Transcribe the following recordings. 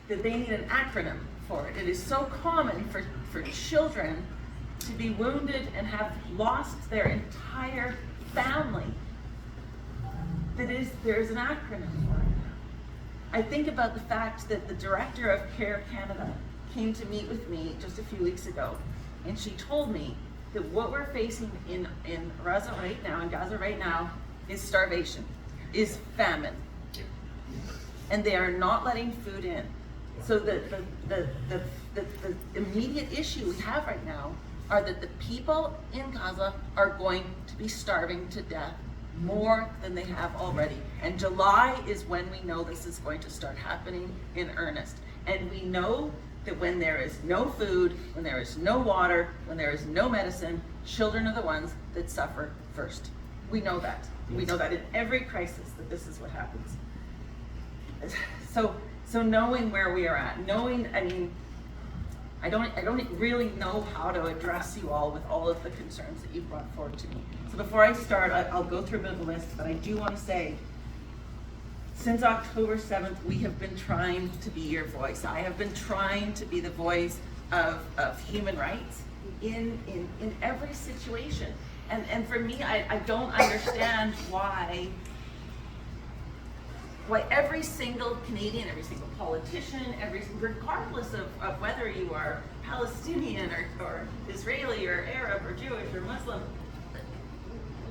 that they need an acronym for it. It is so common for children to be wounded and have lost their entire family that there's an acronym for it. I think about the fact that the director of Care Canada came to meet with me just a few weeks ago, and she told me that what we're facing in Gaza right now is starvation, is famine, and they are not letting food in. So the immediate issue we have right now are that the people in Gaza are going to be starving to death more than they have already. And July is when we know this is going to start happening in earnest. And we know that when there is no food, when there is no water, when there is no medicine, children are the ones that suffer first. We know that. We know that in every crisis that this is what happens. So knowing where we are at, I don't really know how to address you all with all of the concerns that you've brought forward to me. So before I start, I'll go through a bit of a list, but I do want to say, since October 7th, we have been trying to be your voice. I have been trying to be the voice of human rights in every situation. And for me, I don't understand why every single Canadian, every single politician, regardless of whether you are Palestinian or Israeli or Arab or Jewish or Muslim,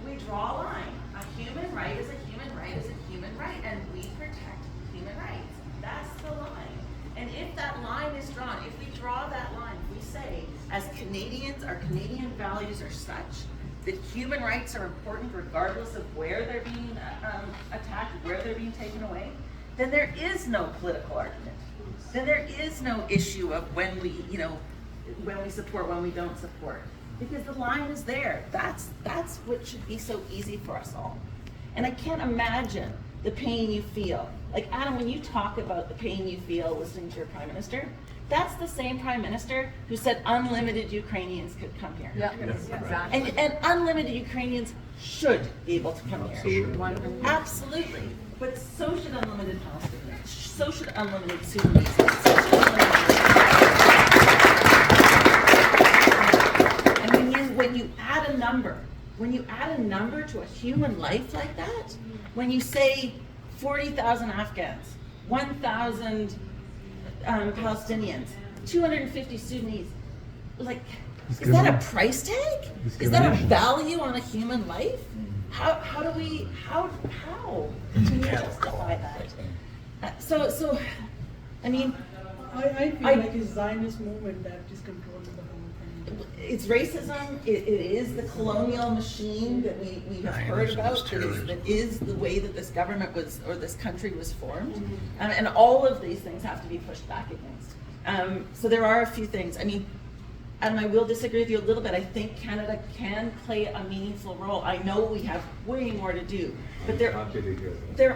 we draw a line. A human right is a human right is a human right, and we protect human rights. That's the line. And if that line is drawn, if we draw that line, we say, as Canadians, our Canadian values are such that human rights are important regardless of where they're being attacked, where they're being taken away, then there is no political argument. Then there is no issue of when we support, when we don't support. Because the line is there. That's what should be so easy for us all. And I can't imagine the pain you feel. Like, Adam, when you talk about the pain you feel listening to your Prime Minister, that's the same Prime Minister who said unlimited Ukrainians could come here. Yeah, exactly. And unlimited Ukrainians should be able to come here. Absolutely. But so should unlimited Palestinians. So should unlimited Sudanese. And when you add a number to a human life like that, when you say 40,000 Afghans, 1,000 Palestinians, 250 Sudanese, like, is that a price tag? Is that a value on a human life? How can we justify that? So I mean, I feel like it's Zionist movement that is controlling the whole thing. It's racism. It is the colonial machine that we have heard about. That is the way that this government was, or this country was formed, and all of these things have to be pushed back against. So there are a few things. I mean, Adam, I will disagree with you a little bit. I think Canada can play a meaningful role. I know we have way more to do, but there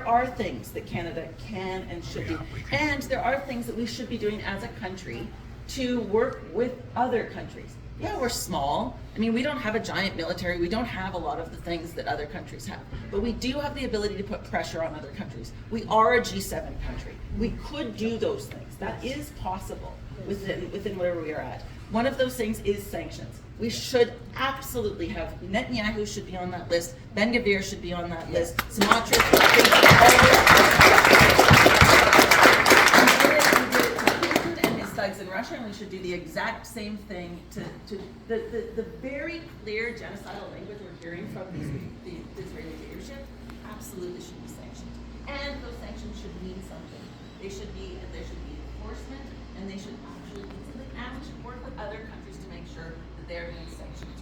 are things that Canada can and should do, and there are things that we should be doing as a country to work with other countries. Yeah, we're small. I mean, we don't have a giant military. We don't have a lot of the things that other countries have. But we do have the ability to put pressure on other countries. We are a G7 country. We could do those things. That is possible within wherever we are at. One of those things is sanctions. We should absolutely have, Netanyahu should be on that list. Ben-Gvir should be on that list. Sumatra in Russia, and we should do the exact same thing to the very clear genocidal language we're hearing from the Israeli leadership. Absolutely should be sanctioned, and those sanctions should mean something. There should be enforcement, and they should actually mean something. And we should work with other countries to make sure that they're being sanctioned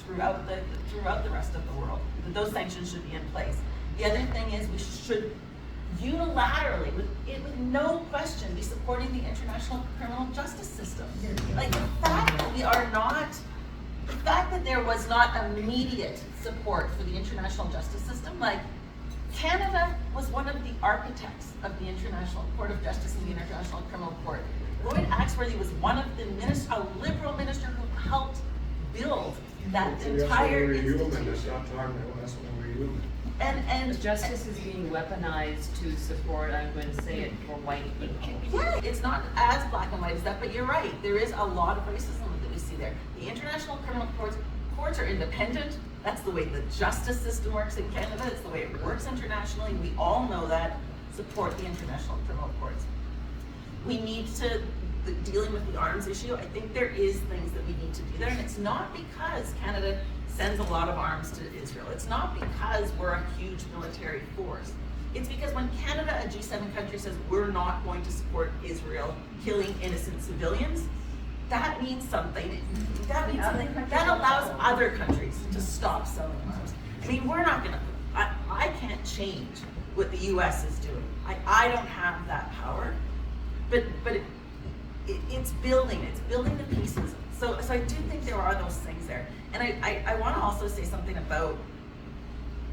throughout the rest of the world. That those sanctions should be in place. The other thing is we should unilaterally, with no question, be supporting the international criminal justice system. Like, the fact that there was not immediate support for the international justice system, like, Canada was one of the architects of the International Court of Justice and the International Criminal Court. Lloyd Axworthy was one of the a liberal minister who helped build that entire institution. And justice is being weaponized to support, I'm going to say it, for white people. It's not as black and white as that, but you're right. There is a lot of racism that we see there. The international criminal courts are independent. That's the way the justice system works in Canada. It's the way it works internationally. We all know that. Support the international criminal courts. We need to, dealing with the arms issue, I think there is things that we need to do there, and it's not because Canada sends a lot of arms to Israel. It's not because we're a huge military force. It's because when Canada, a G7 country, says we're not going to support Israel killing innocent civilians, that means something. That means something. That allows other countries to stop selling arms. I mean, we're not gonna, I can't change what the US is doing. I don't have that power, but it's building the pieces. So I do think there are those things there. And I want to also say something about,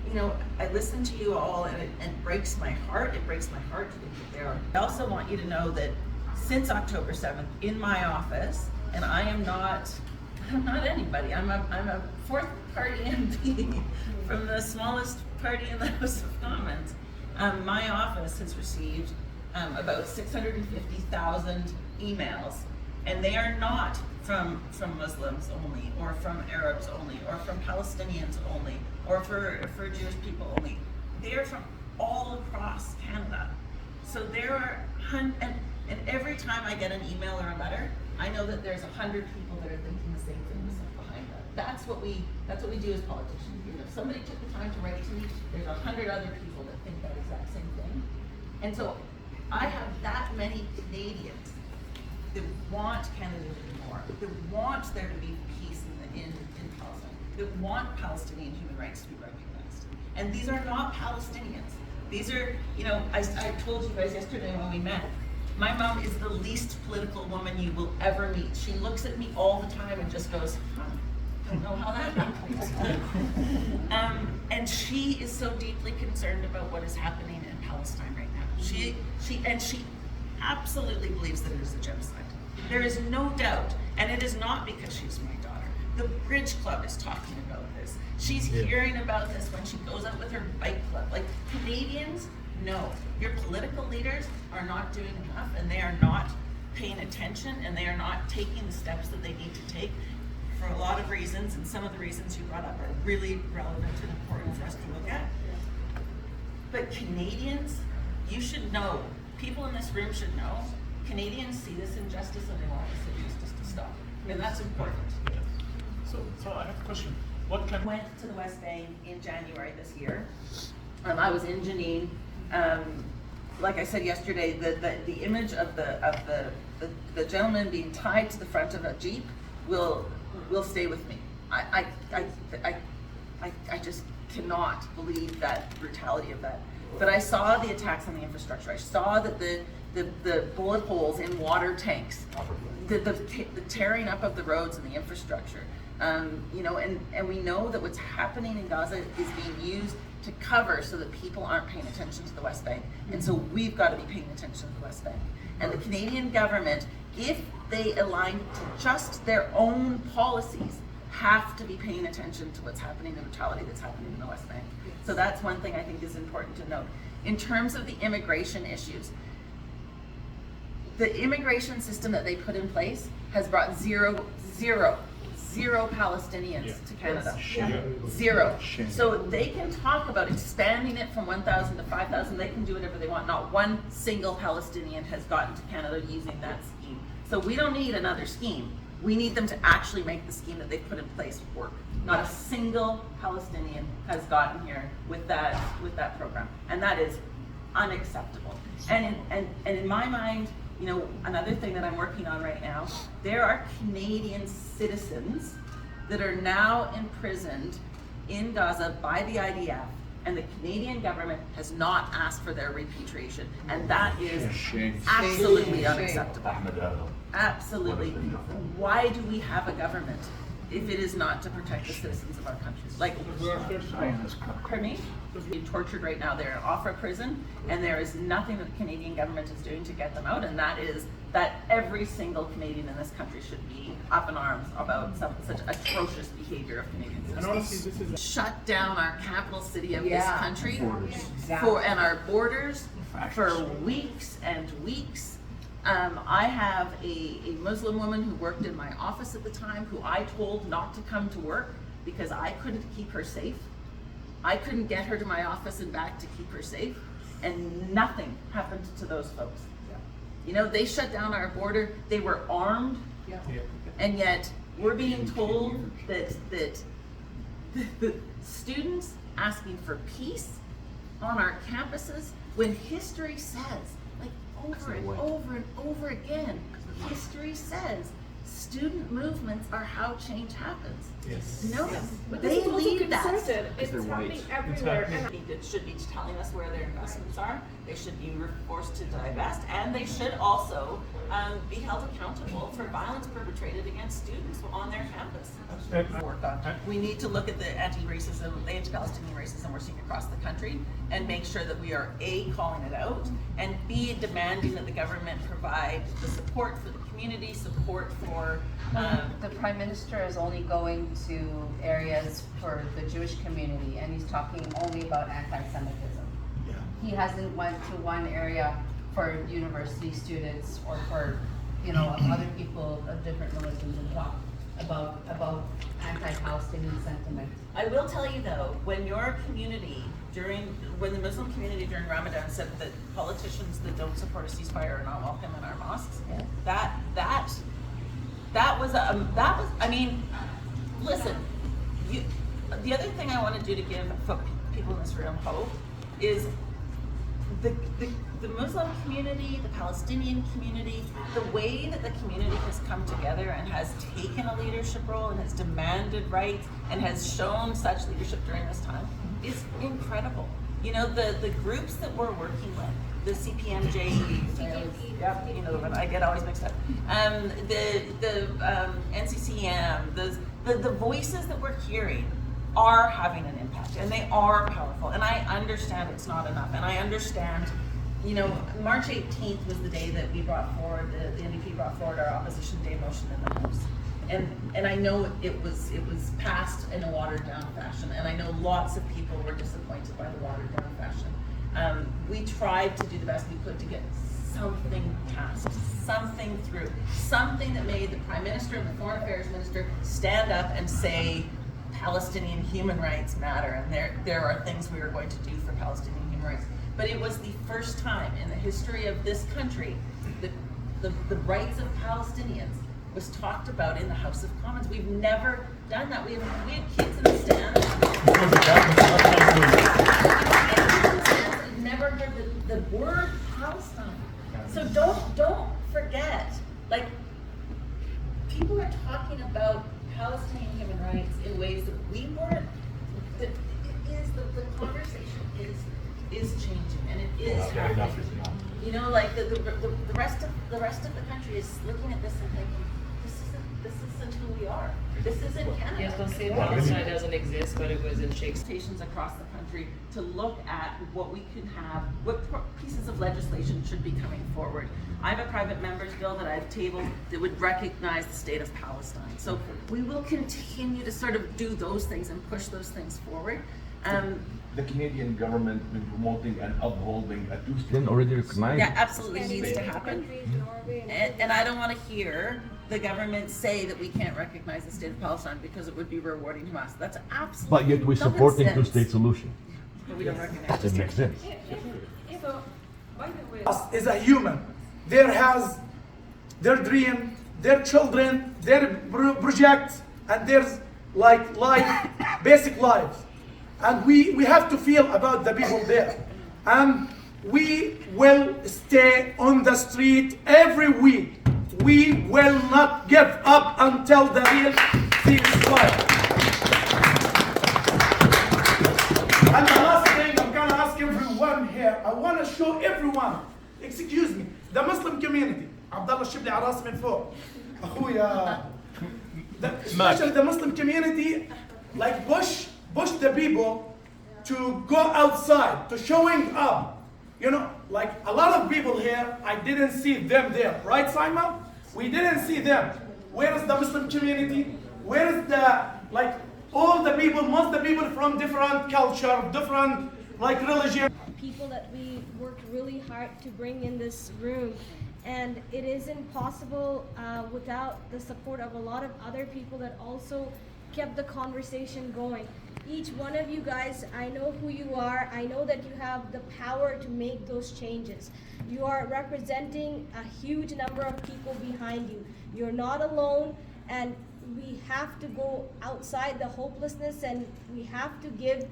you know, I listen to you all and it breaks my heart. It breaks my heart to think that there are. I also want you to know that since October 7th, in my office, and I'm not anybody. I'm a fourth party MP from the smallest party in the House of Commons. My office has received about 650,000 emails, and they are not from Muslims only, or from Arabs only, or from Palestinians only, or for Jewish people only. They are from all across Canada. So there are and every time I get an email or a letter, I know that there's 100 people that are thinking the same thing behind that. That's what we do as politicians. You know, if somebody took the time to write to me, there's 100 other people that think that exact same thing. And so I have that many Canadians that want Canada to do more, that want there to be peace in Palestine, that want Palestinian human rights to be recognized. And these are not Palestinians. These are, you know, I told you guys yesterday when we met, my mom is the least political woman you will ever meet. She looks at me all the time and just goes, I don't know how that happened. And she is so deeply concerned about what is happening in Palestine right now. She absolutely believes that it is a genocide. There is no doubt, and it is not because she's my daughter. The Bridge Club is talking about this. She's hearing about this when she goes out with her bike club. Like, Canadians, no, your political leaders are not doing enough, and they are not paying attention, and they are not taking the steps that they need to take for a lot of reasons, and some of the reasons you brought up are really relevant and important for us to look at. But Canadians, you should know, people in this room should know, Canadians see this injustice and they want this injustice to stop. And that's important. So I have a question. I went to the West Bank in January this year. I was in Jenin. Like I said yesterday, the image of the gentleman being tied to the front of a Jeep will stay with me. I just cannot believe that brutality of that. But I saw the attacks on the infrastructure. I saw that the bullet holes in water tanks, the tearing up of the roads and the infrastructure. You know, and we know that what's happening in Gaza is being used to cover so that people aren't paying attention to the West Bank. And so we've got to be paying attention to the West Bank. And the Canadian government, if they align to just their own policies, have to be paying attention to what's happening, the brutality that's happening in the West Bank. So that's one thing I think is important to note. In terms of the immigration issues, the immigration system that they put in place has brought zero Palestinians to Canada. Zero. So they can talk about expanding it from 1,000 to 5,000. They can do whatever they want. Not one single Palestinian has gotten to Canada using that scheme. So we don't need another scheme. We need them to actually make the scheme that they put in place work. Not a single Palestinian has gotten here with that program, and that is unacceptable. And in my mind, you know, another thing that I'm working on right now, there are Canadian citizens that are now imprisoned in Gaza by the IDF, and the Canadian government has not asked for their repatriation, and that is absolutely unacceptable. Absolutely. Why do we have a government if it is not to protect the citizens of our country? Like, pardon me? Being tortured right now. They're off our prison, and there is nothing that the Canadian government is doing to get them out, and that is that every single Canadian in this country should be up in arms about such atrocious behavior of Canadian citizens. And honestly, this is shut down our capital city of this country and our borders for weeks and weeks. I have a Muslim woman who worked in my office at the time who I told not to come to work because I couldn't keep her safe. I couldn't get her to my office and back to keep her safe, and nothing happened to those folks. You know, they shut down our border, they were armed, and yet we're being told that the students asking for peace on our campuses, when history says, like over and over and over again, history says student movements are how change happens. Yes. No, But they this is also lead that. concerted. It's they're happening white. everywhere. Exactly. And It should be telling us where their investments are. They should be forced to divest, and they should also be held accountable for violence perpetrated against students on their campus. Work on. We need to look at the anti-racism, the anti-Palestinian racism we're seeing across the country, and make sure that we are A, calling it out, and B, demanding that the government provide the support for the community, support for. The Prime Minister is only going to areas for the Jewish community, and he's talking only about anti-Semitism. Yeah. He hasn't went to one area for university students or for, you know, other people of different religions and talk about anti-Palestinian sentiment. I will tell you though, when your community when the Muslim community during Ramadan said that politicians that don't support a ceasefire are not welcome in our mosques, Yes. that was I mean, listen, the other thing I want to do to give people in this room hope is the Muslim community, the Palestinian community, the way that the community has come together and has taken a leadership role and has demanded rights and has shown such leadership during this time is incredible. You know, the groups that we're working with, the CPMJ, yep, you know, I get always mixed up. The NCCM, the voices that we're hearing are having an impact, and they are powerful. And I understand it's not enough, and I understand, you know, March 18th was the day that we brought forward, the NDP brought forward our opposition day motion in the House. And I know it was passed in a watered down fashion, and I know lots of people were disappointed by the watered down fashion. We tried to do the best we could to get something passed, something through, something that made the Prime Minister and the Foreign Affairs Minister stand up and say Palestinian human rights matter, and there are things we are going to do for Palestinian human rights. But it was the first time in the history of this country that the rights of Palestinians was talked about in the House of Commons. We've never done that. We had kids in the stands. We've never heard the word Palestine. So don't forget, like, people are talking about Palestinian human rights in ways that we weren't. The conversation is changing, and it is happening. You know, like the rest of the country is looking at this and thinking, this isn't who we are. This isn't Canada. Yes, they'll say Palestine doesn't exist, but it was in Shakespeare. Stations across the country to look at what we can have, what pieces of legislation should be coming forward. I have a private member's bill that I've tabled that would recognize the state of Palestine. So we will continue to sort of do those things and push those things forward. The Canadian government been promoting and upholding a two-state already recognized. Yeah, absolutely needs to happen. And I don't want to hear the government say that we can't recognize the state of Palestine because it would be rewarding Hamas. That's absolutely But yet we're supporting nonsense. two-state solution. But we don't recognize the It state. makes sense. so, by the way, Us is a human. There has their dream, their children, their projects, and there's like life, basic lives. And we have to feel about the people there. And we will stay on the street every week. We will not give up until the real ceasefire. And the last thing I'm gonna ask everyone here, I wanna show everyone, excuse me, the Muslim community. Abdullah Shibli عراسي من فوق. أخويا. Especially the Muslim community, like push the people to go outside, to showing up. You know, like a lot of people here, I didn't see them there. Right, Saima? We didn't see them. Where is the Muslim community? Where is like all the people, most of the people from different culture, different like religion. People that we worked really hard to bring in this room, and it isn't possible without the support of a lot of other people that also kept the conversation going. Each one of you guys, I know who you are. I know that you have the power to make those changes. You are representing a huge number of people behind you. You're not alone, and we have to go outside the hopelessness, and we have to give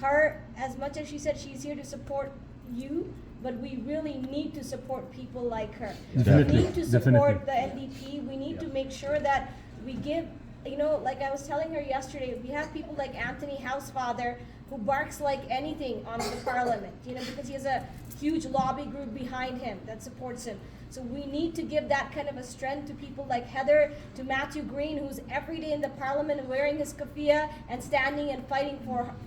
her, as much as she said she's here to support you, but we really need to support people like her. Definitely. We need to support the NDP. We need to make sure that we give, you know, like I was telling her yesterday, we have people like Anthony Housefather who barks like anything on the parliament, you know, because he has a huge lobby group behind him that supports him. So we need to give that kind of a strength to people like Heather, to Matthew Green, who's every day in the parliament wearing his keffiyeh and standing and fighting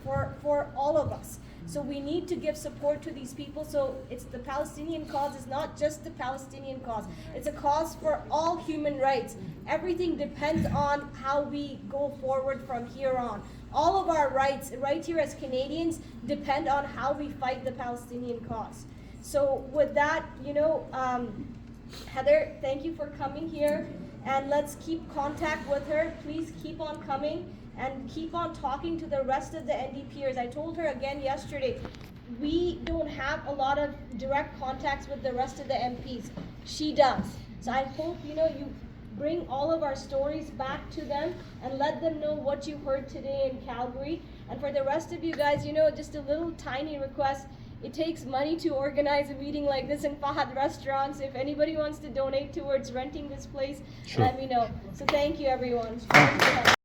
for all of us. So we need to give support to these people. So it's the Palestinian cause. It's not just the Palestinian cause. It's a cause for all human rights. Everything depends on how we go forward from here on. All of our rights right here as Canadians depend on how we fight the Palestinian cause. So with that, you know, Heather, thank you for coming here, and let's keep contact with her. Please keep on coming and keep on talking to the rest of the NDPers. I told her again yesterday, we don't have a lot of direct contacts with the rest of the MPs. She does. So I hope, you know, you bring all of our stories back to them and let them know what you heard today in Calgary. And for the rest of you guys, you know, just a little tiny request. It takes money to organize a meeting like this in Fahad restaurants. If anybody wants to donate towards renting this place, let me know. So thank you, everyone.